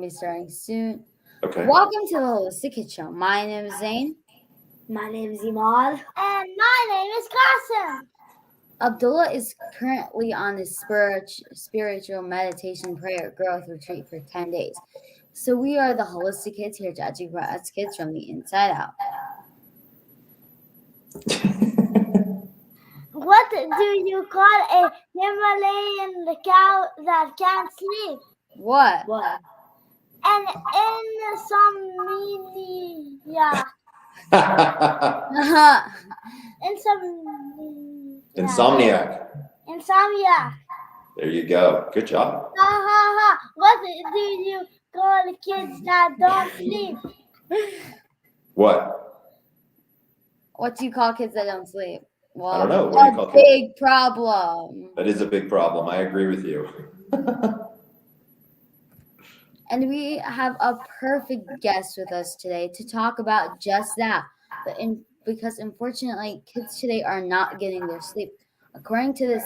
Be starting soon. Okay. Welcome to the Holistic Kid Show. My name is Zane. My name is Imad. And my name is Qasim. Abdullah is currently on a spiritual meditation prayer growth retreat for 10 days. So we are the Holistic Kids here to educate us kids from the inside out. What do you call a Himalayan cow that can't sleep? What? An insomnia. Insomniac. Insomnia. There you go. Good job. Ha ha ha. What do you call kids that don't sleep? What? What do you call kids that don't sleep? Well, I don't know. What do you call a big problem. That is a big problem. I agree with you. And we have a perfect guest with us today to talk about just that. Because unfortunately, kids today are not getting their sleep. According to the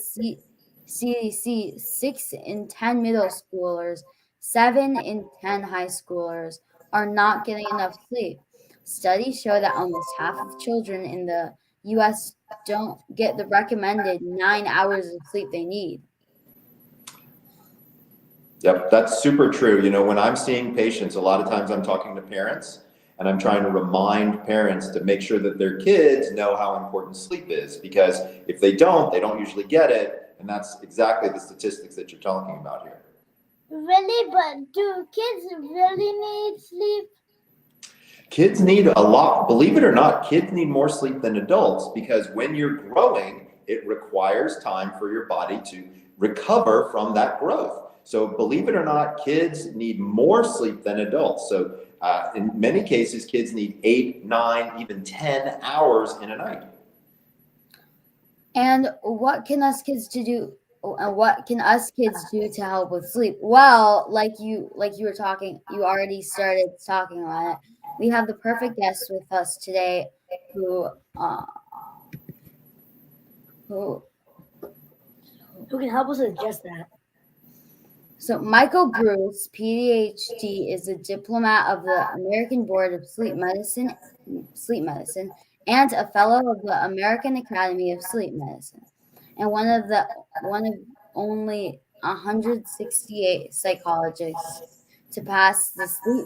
CDC, 6 in 10 middle schoolers, 7 in 10 high schoolers are not getting enough sleep. Studies show that almost half of children in the U.S. don't get the recommended 9 hours of sleep they need. Yep, that's super true. You know, when I'm seeing patients, a lot of times I'm talking to parents and I'm trying to remind parents to make sure that their kids know how important sleep is, because if they don't usually get it. And that's exactly the statistics that you're talking about here. Really? But do kids really need sleep? Kids need a lot. Believe it or not, kids need more sleep than adults, because when you're growing, it requires time for your body to recover from that growth. So believe it or not, kids need more sleep than adults. So in many cases, kids need 8, 9, even 10 hours in a night. And what can us kids do? And what can us kids do to help with sleep? Well, like you were talking, you already started talking about it. We have the perfect guest with us today, who can help us with just that. So Michael Breus, Ph.D, is a diplomat of the American Board of Sleep Medicine, and a fellow of the American Academy of Sleep Medicine, and one of only 168 psychologists to pass the Sleep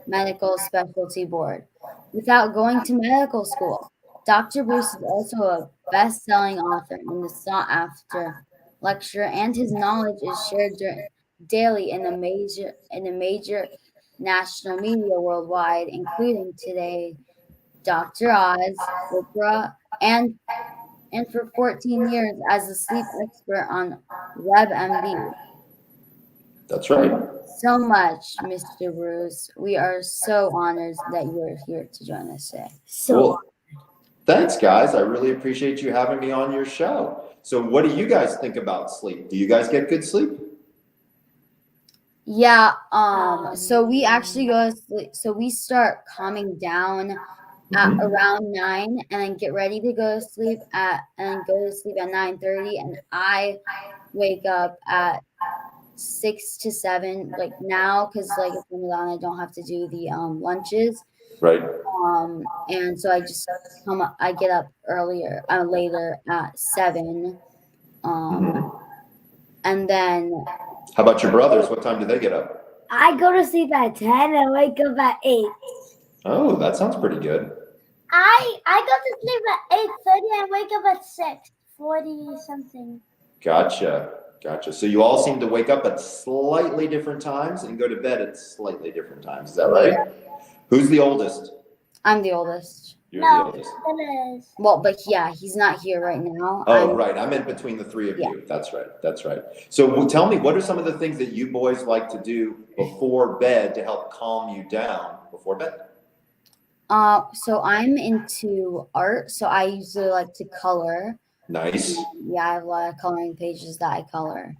Medical Specialty Board without going to medical school. Dr. Breus is also a best-selling author and is sought after lecturer, and his knowledge is shared daily in a major national media worldwide, including today, Dr. Oz, Oprah, and for 14 years as a sleep expert on WebMD. That's right. So much, Mr. Breus. We are so honored that you are here to join us today. Cool. Thanks, guys. I really appreciate you having me on your show. So what do you guys think about sleep? Do you guys get good sleep? Yeah, so we actually go to sleep. So we start calming down at around 9 and then get ready to go to sleep at 9:30, and I wake up at 6 to 7, like now, because like it's Ramadan, I don't have to do the lunches. Right. And so I just I get up later at 7. And then. How about your brothers? What time do they get up? I go to sleep at 10 and wake up at 8. Oh, that sounds pretty good. I go to sleep at 8:30 and wake up at 6:40 something. Gotcha. So you all seem to wake up at slightly different times and go to bed at slightly different times. Is that right? Yeah. Who's the oldest? I'm the oldest. You're the oldest. Well, but yeah, he's not here right now. Right. I'm in between the three of you. That's right. So tell me, what are some of the things that you boys like to do before bed to help calm you down before bed? So I'm into art. So I usually like to color. Nice. Yeah, I have a lot of coloring pages that I color.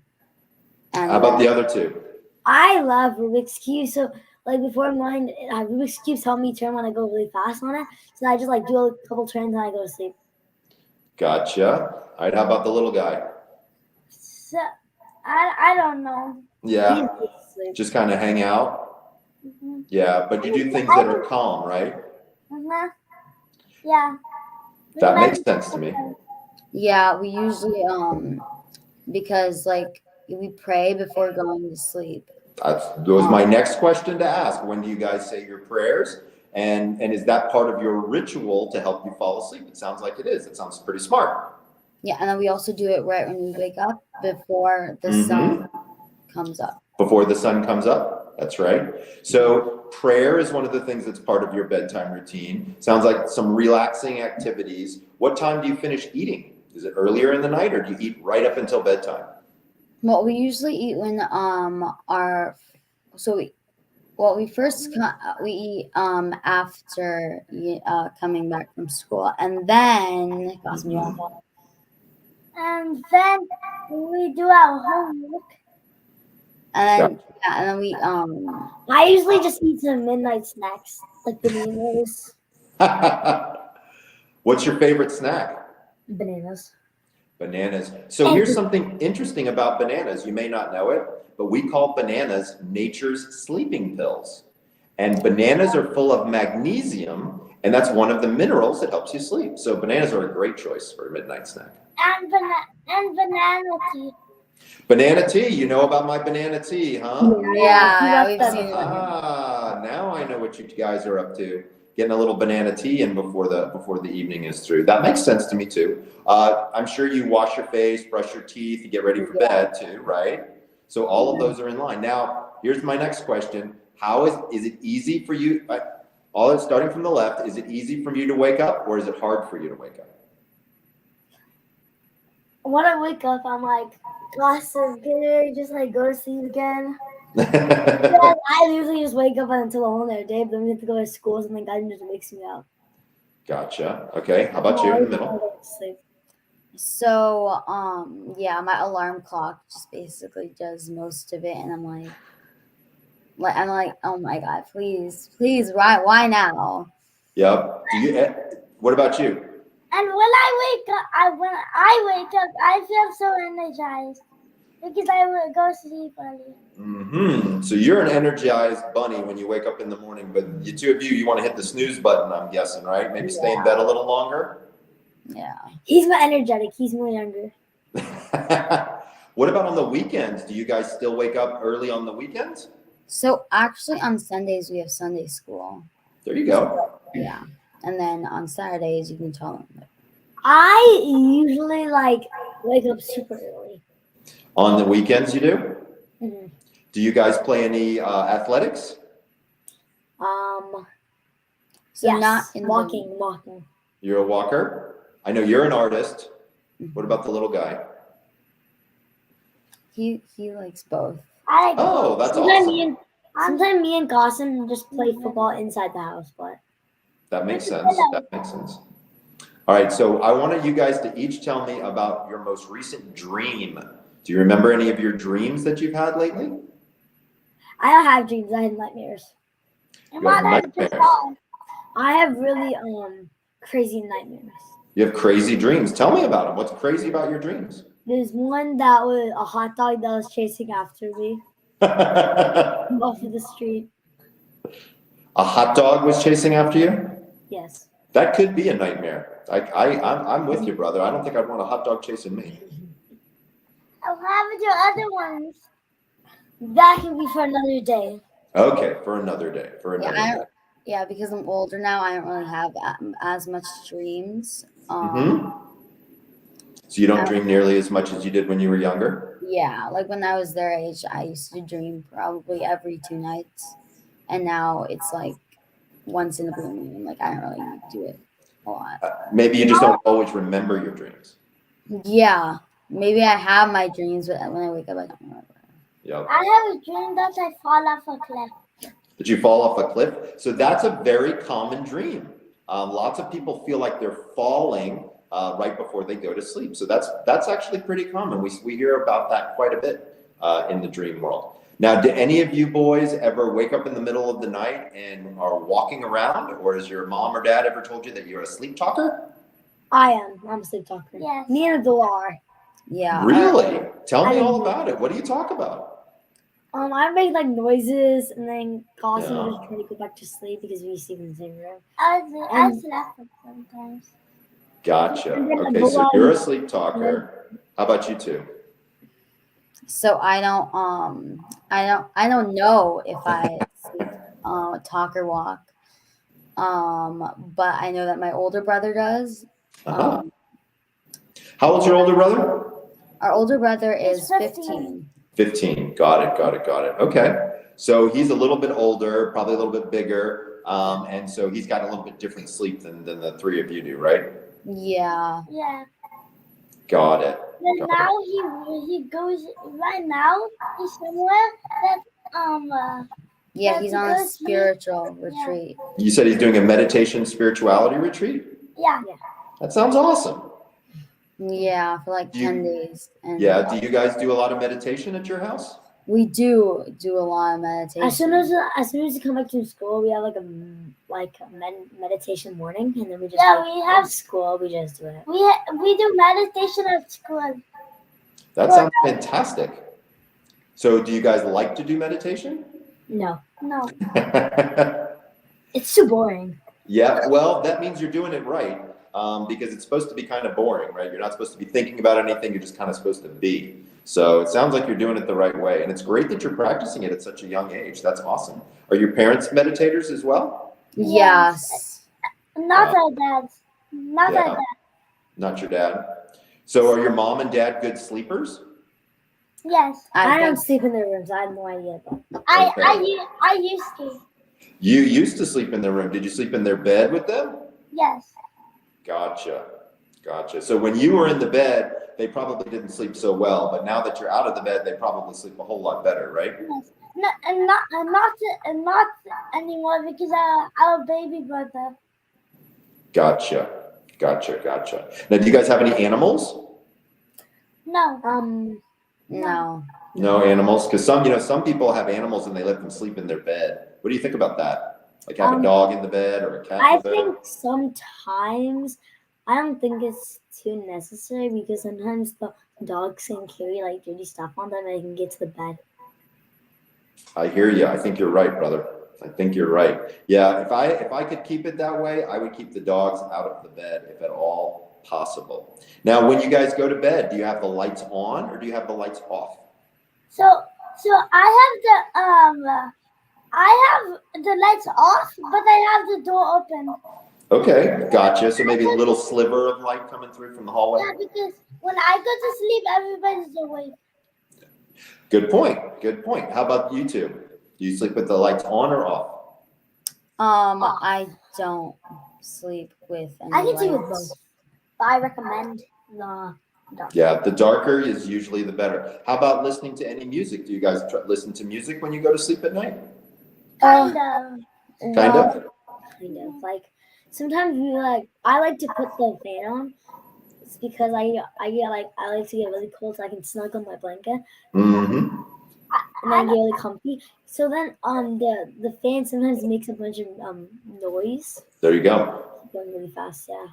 And how about the other two? I love Rubik's Cube. So like before mine, Rubik's Cubes help me turn when I go really fast on it. So I just like do a couple turns and I go to sleep. Gotcha. All right. How about the little guy? So I don't know. Yeah. sleep. Just kind of hang out? Mhm. Yeah, but you do things that are calm, right? Mhm. Yeah. We That makes meditate. sense to me. Yeah, we usually because like we pray before going to sleep. That was my next question to ask. When do you guys say your prayers? And is that part of your ritual to help you fall asleep? It sounds like it is. It sounds pretty smart. Yeah, and then we also do it right when we wake up before the Mm-hmm. sun comes up. Before the sun comes up. That's right. So prayer is one of the things that's part of your bedtime routine. Sounds like some relaxing activities. What time do you finish eating? Is it earlier in the night, or do you eat right up until bedtime? Well, we usually eat when we first we eat after coming back from school, and then And then we do our homework. and then we I usually just eat some midnight snacks, like bananas. What's your favorite snack? Bananas. Bananas. So here's something interesting about bananas. You may not know it, but we call bananas nature's sleeping pills. And bananas are full of magnesium, and that's one of the minerals that helps you sleep. So bananas are a great choice for a midnight snack. And banana tea. Banana tea. You know about my banana tea, huh? yeah, we've seen it. Ah, now I know what you guys are up to. Getting a little banana tea in before the evening is through. That makes sense to me too. I'm sure you wash your face, brush your teeth, you get ready for bed too, right? So all of those are in line. Now, here's my next question. How is it easy for you? Starting from the left, is it easy for you to wake up, or is it hard for you to wake up? When I wake up, I'm like, gosh, so good. Just like go to sleep again. I usually just wake up until a whole nother day, but then we have to go to school, and then God just wakes me up. Gotcha. Okay. How about you in the middle? So yeah, my alarm clock just basically does most of it, and I'm like, oh my God, please, why now? Yep. What about you? And when I wake up, I feel so energized because I will go sleep early. Mm-hmm. So you're an energized bunny when you wake up in the morning, but the two of you want to hit the snooze button, I'm guessing, right? Maybe stay in bed a little longer? Yeah. He's more energetic. He's more younger. What about on the weekends? Do you guys still wake up early on the weekends? So actually on Sundays we have Sunday school. There you go. Yeah. And then on Saturdays you can tell them. I usually wake up super early. On the weekends you do? Mm-hmm. Do you guys play any athletics? So yes. not in walking. You're a walker? I know you're an artist. What about the little guy? He likes both. Oh, that's awesome. Sometimes me and Gossam just play football inside the house, but that makes sense. That makes sense. All right, so I wanted you guys to each tell me about your most recent dream. Do you remember any of your dreams that you've had lately? I don't have dreams. I have nightmares. You have nightmares. I have really crazy nightmares. You have crazy dreams. Tell me about them. What's crazy about your dreams? There's one that was a hot dog that was chasing after me off of the street. A hot dog was chasing after you? Yes. That could be a nightmare. I'm with you, brother. I don't think I'd want a hot dog chasing me. What happened to other ones? That can be for another day. Okay, for another day. Day. Yeah, because I'm older now, I don't really have as much dreams. So you don't dream nearly as much as you did when you were younger? Yeah, like when I was their age, I used to dream probably every 2 nights. And now it's like once in a blue moon. Like I don't really do it a lot. Maybe you just don't always remember your dreams. Yeah, maybe I have my dreams, but when I wake up, I don't remember. Yep. I have a dream that I fall off a cliff. Did you fall off a cliff? So that's a very common dream. Lots of people feel like they're falling right before they go to sleep. So that's actually pretty common. We hear about that quite a bit in the dream world. Now, do any of you boys ever wake up in the middle of the night and are walking around, or has your mom or dad ever told you that you're a sleep talker? I am. I'm a sleep talker. Yes. Me and Abdul are. Yeah. Really? Tell me all about it. What do you talk about? I make like noises, and then Gossip will just try to go back to sleep because we sleep in the same room. I slept sometimes. Gotcha. And then Okay, go so on. you're a sleep talker. How about you two? So I don't know if I sleep, talk or walk. But I know that my older brother does. Uh-huh. How old's your older brother? Our older brother He's is 15. 15. 15. Got it. Okay. So he's a little bit older, probably a little bit bigger. And so he's got a little bit different sleep than the three of you do, right? Yeah. Yeah. Got it. But now he goes right now. He's somewhere that Yeah, That's he's on a because spiritual retreat. You said he's doing a meditation spirituality retreat? yeah. That sounds awesome. Yeah, for like Do you- 10 days. And Yeah. Do you guys do a lot of meditation at your house? we do a lot of meditation. As soon as you come back to school, we have like a meditation morning, and then we just We have school. We just do it. we do meditation at school. That sounds fantastic. So do you guys like to do meditation? No, No. it's too boring. Yeah, well, that means you're doing it right, because it's supposed to be kind of boring, right? You're not supposed to be thinking about anything, you're just kind of supposed to be. So it sounds like you're doing it the right way, and it's great that you're practicing it at such a young age. That's awesome. Are your parents meditators as well? Yes. Not our dads. Not Yeah. our dad. Not your dad. So are your mom and dad good sleepers? Yes. I don't think sleep in their rooms. I have no idea. I used to. You used to sleep in their room. Did you sleep in their bed with them? Yes. Gotcha. So when you were in the bed, they probably didn't sleep so well, but now that you're out of the bed, they probably sleep a whole lot better, right? Yes. No, and not anymore because our baby brother. Gotcha. Now, do you guys have any animals? No. no. No animals? Because some people have animals and they let them sleep in their bed. What do you think about that? Like have a dog in the bed or a cat in I the bed? think sometimes I don't think it's too necessary because sometimes the dogs can carry like dirty stuff on them and they can get to the bed. I hear you. I think you're right, brother. I think you're right. Yeah, if I could keep it that way, I would keep the dogs out of the bed if at all possible. Now, when you guys go to bed, do you have the lights on or do you have the lights off? So I have the lights off, but I have the door open. Okay, gotcha. So maybe a little sliver of light coming through from the hallway? Yeah, because when I go to sleep, everybody's awake. Good point. How about you two? Do you sleep with the lights on or off? I don't sleep with any I can sleep with lights. both, but I recommend the dark. Yeah, the darker is usually the better. How about listening to any music? Do you guys listen to music when you go to sleep at night? Kind of. Kind of? Kind of like sometimes I like to put the fan on. It's because I like to get really cold so I can snuggle my blanket Mm-hmm. and then get really comfy. So then the fan sometimes makes a bunch of noise There you go. going really fast. Yeah.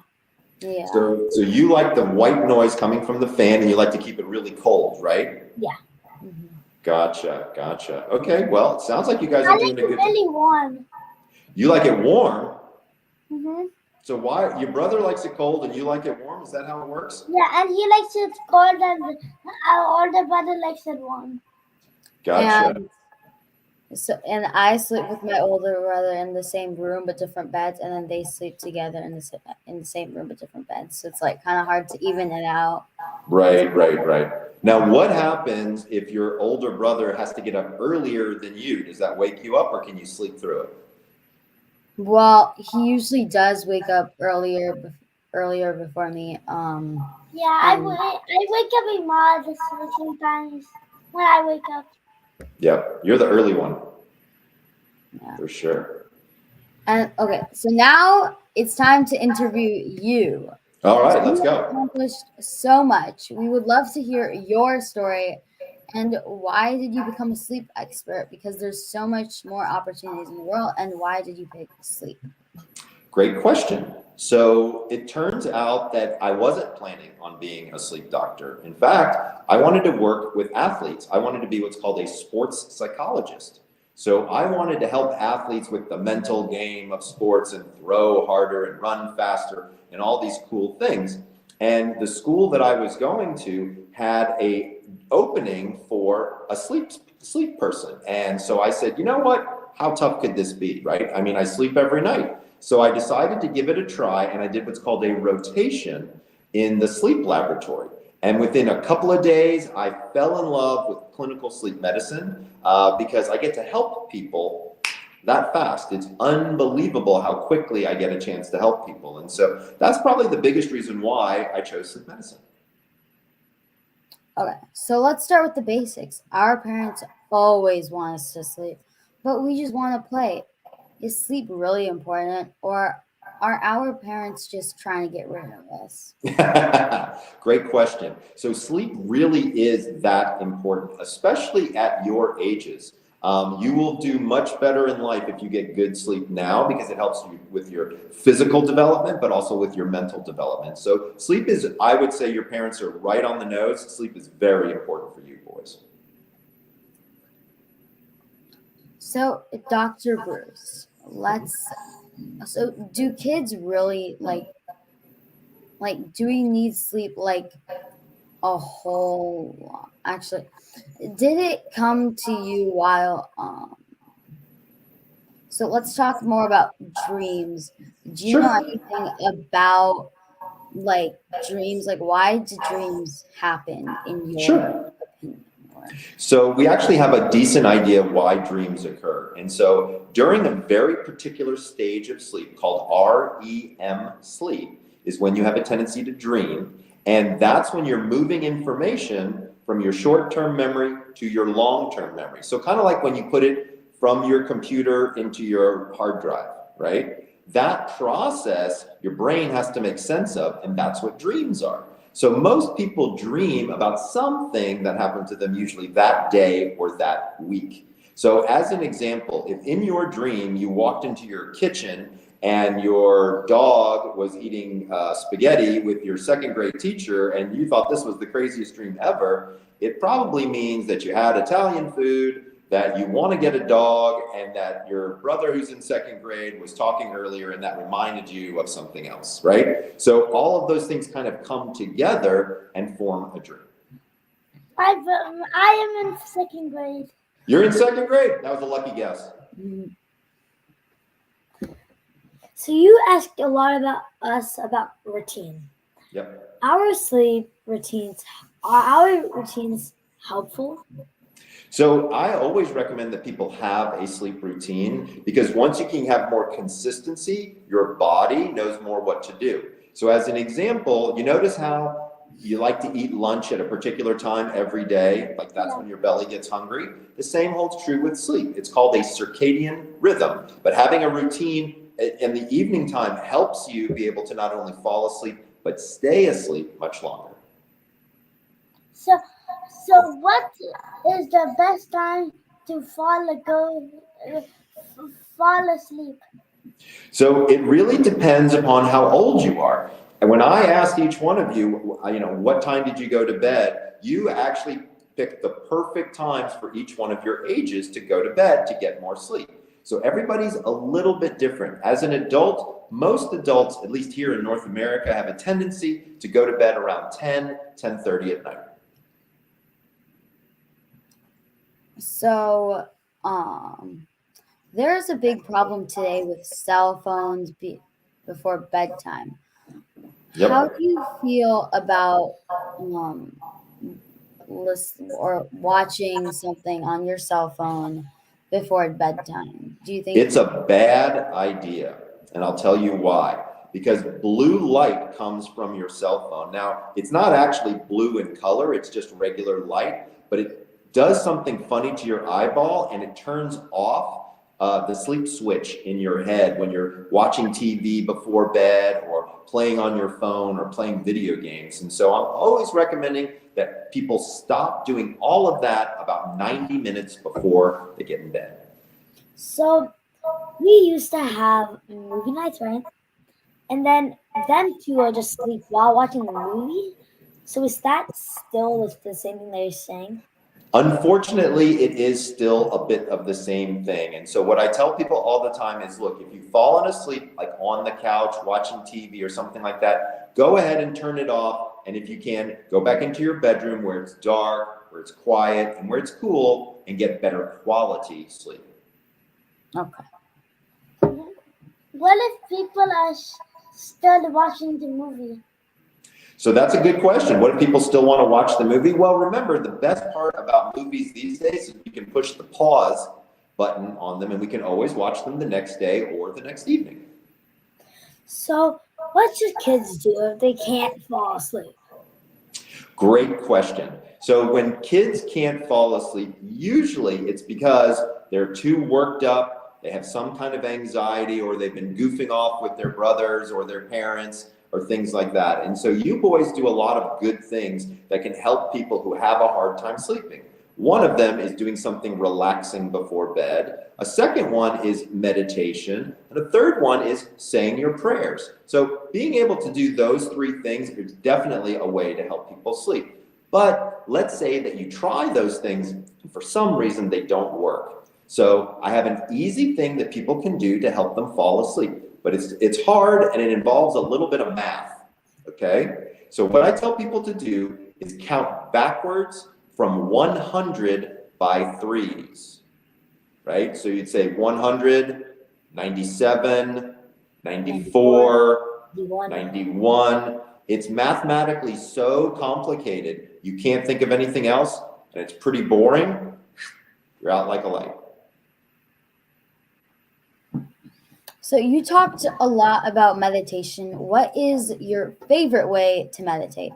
Yeah. So you like the white noise coming from the fan and you like to keep it really cold, right? Yeah. Mhm. Gotcha. Okay, well, it sounds like you guys I are like doing it a good really warm. You like it warm? Mm-hmm. So why your brother likes it cold and you like it warm? Is that how it works? Yeah, and he likes it cold, and our older brother likes it warm. Gotcha. And I sleep with my older brother in the same room but different beds, and then they sleep together in the same room but different beds. So it's like kind of hard to even it out. Right. Now, what happens if your older brother has to get up earlier than you? Does that wake you up or can you sleep through it? Well, he usually does wake up earlier before me. Yeah, I wake up in Mars sometimes when I wake up. Yep, you're the early one. Yeah. For sure. And okay, so now it's time to interview you. All right, let's You have go. accomplished so much. We would love to hear your story. And why did you become a sleep expert? Because there's so much more opportunities in the world. And why did you pick sleep? Great question. So it turns out that I wasn't planning on being a sleep doctor. In fact, I wanted to work with athletes. I wanted to be what's called a sports psychologist. So I wanted to help athletes with the mental game of sports and throw harder and run faster and all these cool things. And the school that I was going to had a opening for a sleep person. And so I said, you know what? How tough could this be, right? I mean, I sleep every night. So I decided to give it a try, and I did what's called a rotation in the sleep laboratory. And within a couple of days, I fell in love with clinical sleep medicine because I get to help people that fast. It's unbelievable how quickly I get a chance to help people. And so that's probably the biggest reason why I chose sleep medicine. Okay, so let's start with the basics. Our parents always want us to sleep, but we just want to play. Is sleep really important, or are our parents just trying to get rid of us? Great question. So sleep really is that important, especially at your ages. You will do much better in life if you get good sleep now because it helps you with your physical development, but also with your mental development. So sleep is, I would say your parents are right on the nose. Sleep is very important for you boys. So, Dr. Breus, so do kids really like, do we need sleep like a whole lot? Actually, did it come to you while, so let's talk more about dreams. Do you know anything about like dreams? Like, why do dreams happen in your opinion? So we actually have a decent idea of why dreams occur. And so during a very particular stage of sleep called REM sleep is when you have a tendency to dream. And that's when you're moving information from your short-term memory to your long-term memory. So kind of like when you put it from your computer into your hard drive, right? That process, your brain has to make sense of, and that's what dreams are. So most people dream about something that happened to them usually that day or that week. So as an example, if in your dream you walked into your kitchen and your dog was eating spaghetti with your second grade teacher and you thought this was the craziest dream ever, it probably means that you had Italian food, that you want to get a dog, and that your brother who's in second grade was talking earlier and that reminded you of something else, right? So all of those things kind of come together and form a dream. I am in second grade. You're in second grade? That was a lucky guess. So you asked a lot about us about routine. Yep. Are our routines helpful? So I always recommend that people have a sleep routine because once you can have more consistency, your body knows more what to do. So as an example, you notice how you like to eat lunch at a particular time every day, like that's when your belly gets hungry. The same holds true with sleep. It's called a circadian rhythm, but having a routine in the evening time helps you be able to not only fall asleep, but stay asleep much longer. So what is the best time to fall asleep? So it really depends upon how old you are. And when I asked each one of you, what time did you go to bed? You actually picked the perfect times for each one of your ages to go to bed to get more sleep. So everybody's a little bit different. As an adult, most adults, at least here in North America, have a tendency to go to bed around 10:30 at night. So, there's a big problem today with cell phones before bedtime. Yep. How do you feel about listening or watching something on your cell phone before bedtime? Do you think it's a bad idea? And I'll tell you why. Because blue light comes from your cell phone. Now, it's not actually blue in color, it's just regular light, but it does something funny to your eyeball and it turns off the sleep switch in your head when you're watching TV before bed or playing on your phone or playing video games. And so I'm always recommending that people stop doing all of that about 90 minutes before they get in bed. So we used to have movie nights, right? and then them two will just sleep while watching the movie. So is that still the same thing they're saying? Unfortunately, it is still a bit of the same thing. And so what I tell people all the time is, look, if you've fallen asleep, like on the couch, watching TV or something like that, go ahead and turn it off. And if you can, go back into your bedroom where it's dark, where it's quiet, and where it's cool, and get better quality sleep. Okay. What if people are still watching the movie? So that's a good question. What if people still want to watch the movie? Well, remember, the best part about movies these days is you can push the pause button on them and we can always watch them the next day or the next evening. So what should kids do if they can't fall asleep? Great question. So when kids can't fall asleep, usually it's because they're too worked up, they have some kind of anxiety, or they've been goofing off with their brothers or their parents, or things like that. And so you boys do a lot of good things that can help people who have a hard time sleeping. One of them is doing something relaxing before bed. A second one is meditation. And a third one is saying your prayers. So being able to do those three things is definitely a way to help people sleep. But let's say that you try those things and for some reason they don't work. So I have an easy thing that people can do to help them fall asleep. But it's hard and it involves a little bit of math, okay? So what I tell people to do is count backwards from 100 by threes, right? So you'd say 100, 97, 94, 91. It's mathematically so complicated, you can't think of anything else, and it's pretty boring. You're out like a light. So you talked a lot about meditation. What is your favorite way to meditate?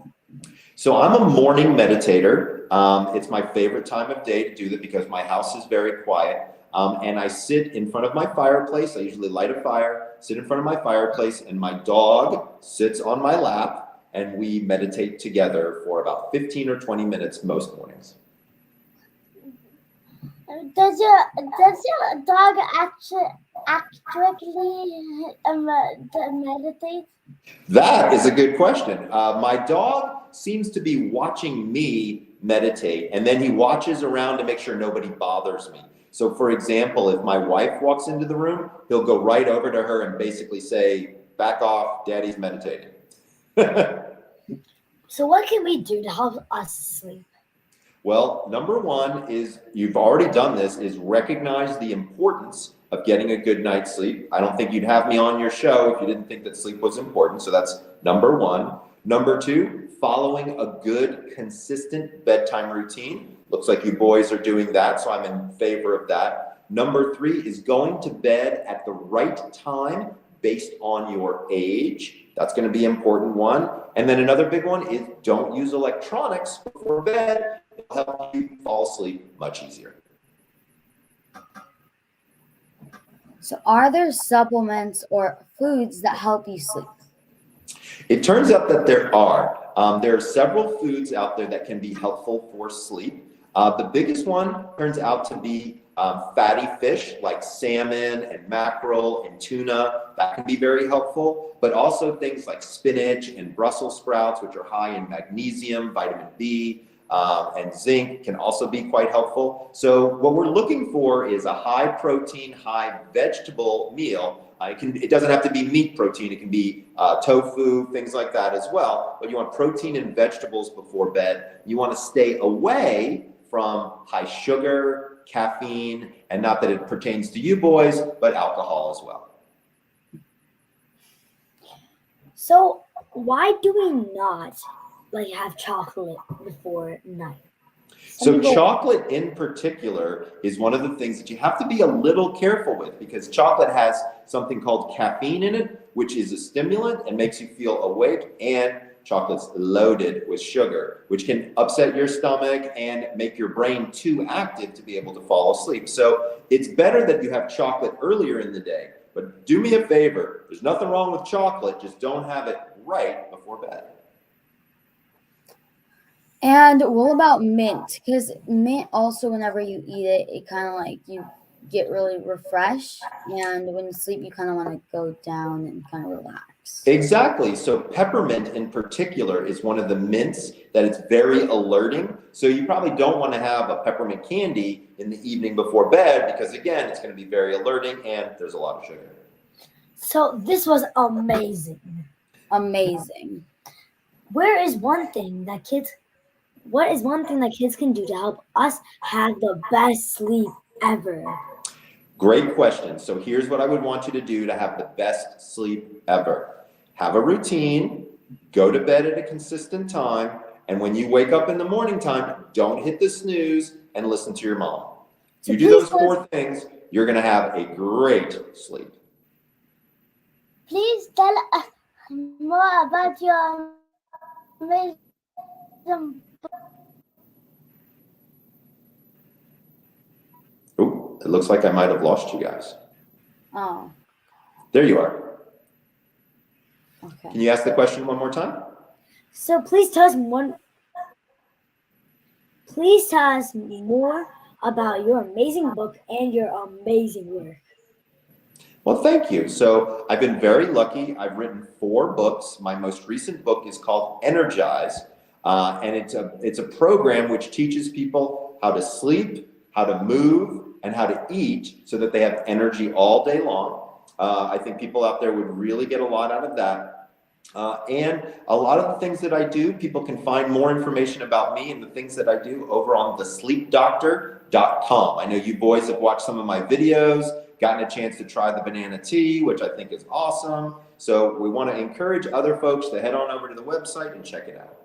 So I'm a morning meditator. It's my favorite time of day to do that because my house is very quiet. And I sit in front of my fireplace. I usually light a fire, sit in front of my fireplace, and my dog sits on my lap, and we meditate together for about 15 or 20 minutes most mornings. Does your dog actually meditate? That is a good question. My dog seems to be watching me meditate, and then he watches around to make sure nobody bothers me. So for example, if my wife walks into the room, he'll go right over to her and basically say, "Back off, Daddy's meditating." So what can we do to help us sleep? Well, number one is, you've already done this, is recognize the importance of getting a good night's sleep. I don't think you'd have me on your show if you didn't think that sleep was important. So that's number one. Number two, following a good, consistent bedtime routine. Looks like you boys are doing that, so I'm in favor of that. Number three is going to bed at the right time based on your age. That's going to be important one. And then another big one is don't use electronics before bed. It'll help you fall asleep much easier. So are there supplements or foods that help you sleep? It turns out that there are. There are several foods out there that can be helpful for sleep. The biggest one turns out to be fatty fish like salmon and mackerel and tuna. That can be very helpful, but also things like spinach and Brussels sprouts, which are high in magnesium, vitamin B, and zinc can also be quite helpful. So what we're looking for is a high protein, high vegetable meal. It doesn't have to be meat protein. It can be tofu, things like that as well. But you want protein and vegetables before bed. You want to stay away from high sugar, caffeine, and not that it pertains to you boys, but alcohol as well. So why do we not have chocolate before night? So chocolate in particular is one of the things that you have to be a little careful with, because chocolate has something called caffeine in it, which is a stimulant and makes you feel awake, and chocolate's loaded with sugar, which can upset your stomach and make your brain too active to be able to fall asleep. So it's better that you have chocolate earlier in the day. But do me a favor, there's nothing wrong with chocolate, just don't have it right before bed. And what about mint? Because mint also, whenever you eat it, it kind of you get really refreshed. And when you sleep, you kind of want to go down and kind of relax. sleeps. Exactly. So peppermint in particular is one of the mints that is very alerting. So you probably don't want to have a peppermint candy in the evening before bed because, again, it's going to be very alerting and there's a lot of sugar. So this was amazing. Amazing. What is one thing that kids can do to help us have the best sleep ever? Great question. So here's what I would want you to do to have the best sleep ever. Have a routine, go to bed at a consistent time, and when you wake up in the morning time, don't hit the snooze and listen to your mom. So You do those 4 things, you're going to have a great sleep. Please tell us more about your amazing. Oh, it looks like I might have lost you guys. Oh, There you are. okay. Can you ask the question one more time? So please tell us more about your amazing book and your amazing work. Well, thank you. So I've been very lucky. I've written 4 books. My most recent book is called Energize, and it's a program which teaches people how to sleep, how to move, and how to eat so that they have energy all day long. I think people out there would really get a lot out of that. And a lot of the things that I do, people can find more information about me and the things that I do over on thesleepdoctor.com. I know you boys have watched some of my videos, gotten a chance to try the banana tea, which I think is awesome. So we want to encourage other folks to head on over to the website and check it out.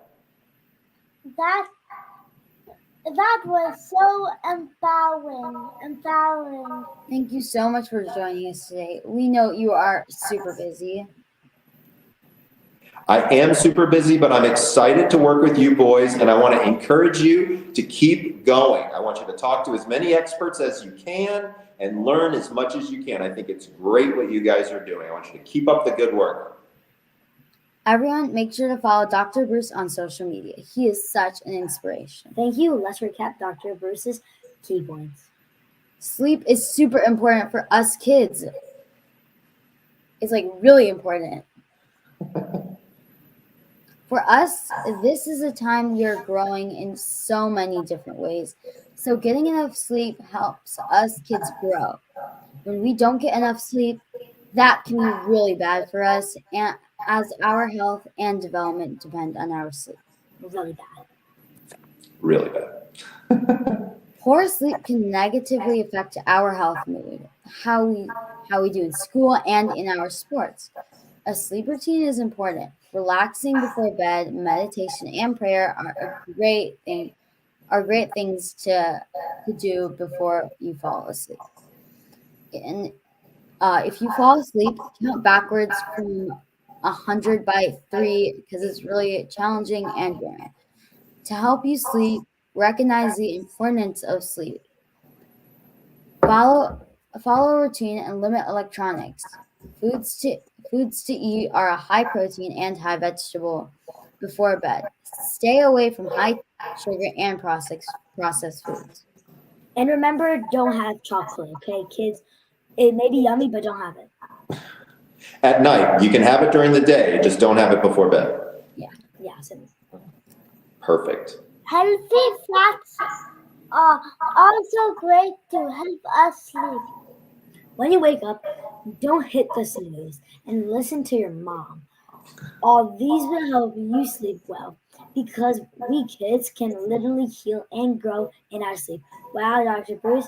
That was so empowering. Thank you so much for joining us today. We know you are super busy. I am super busy, but I'm excited to work with you boys, and I want to encourage you to keep going. I want you to talk to as many experts as you can and learn as much as you can. I think it's great what you guys are doing. I want you to keep up the good work. Everyone, make sure to follow Dr. Breus on social media. He is such an inspiration. Thank you. Let's recap Dr. Breus's key points. Sleep is super important for us kids. It's like really important. For us, this is a time we are growing in so many different ways. So getting enough sleep helps us kids grow. When we don't get enough sleep, that can be really bad for us, and as our health and development depend on our sleep. Really bad. Really bad. Poor sleep can negatively affect our health, mood, how we do in school and in our sports. A sleep routine is important. Relaxing before bed, meditation, and prayer are great things to do before you fall asleep. And if you fall asleep, count backwards from 100 by 3 because it's really challenging and boring. To help you sleep, recognize the importance of sleep. Follow a routine and limit electronics. Foods to eat are a high protein and high vegetable before bed. Stay away from high sugar and processed foods. And remember, don't have chocolate, okay, kids? It may be yummy, but don't have it. At night, you can have it during the day, just don't have it before bed. Yeah. So Perfect. Healthy fats are also great to help us sleep. when you wake up, don't hit the snooze and listen to your mom. All these will help you sleep well because we kids can literally heal and grow in our sleep. Wow, Dr. Breus,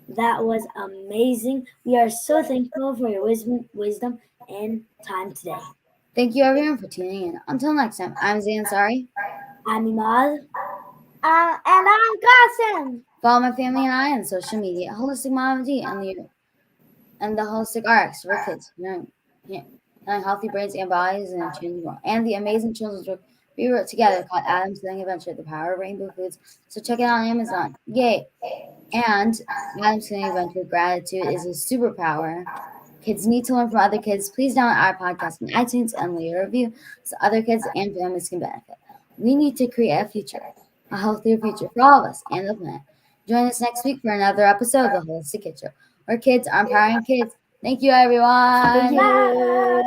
that was amazing. We are so thankful for your wisdom and time today. Thank you everyone for tuning in. Until next time, I'm Zansari. I'm Imad. And I'm Kasim. Follow my family and I on social media, Holistic Mom D and the Holistic RX for kids. Healthy brains and bodies in a changing world. And the amazing children's book we wrote together called Adam's Selling Adventure, The Power of Rainbow Foods. So check it out on Amazon. Yay! And Adam's Selling Adventure, Gratitude is a superpower. Kids need to learn from other kids. Please download our podcast on iTunes and leave a review so other kids and families can benefit. We need to create a future, a healthier future for all of us and the planet. Join us next week for another episode of The Holistic Kid Show, where kids are empowering kids. Thank you, everyone. Thank you.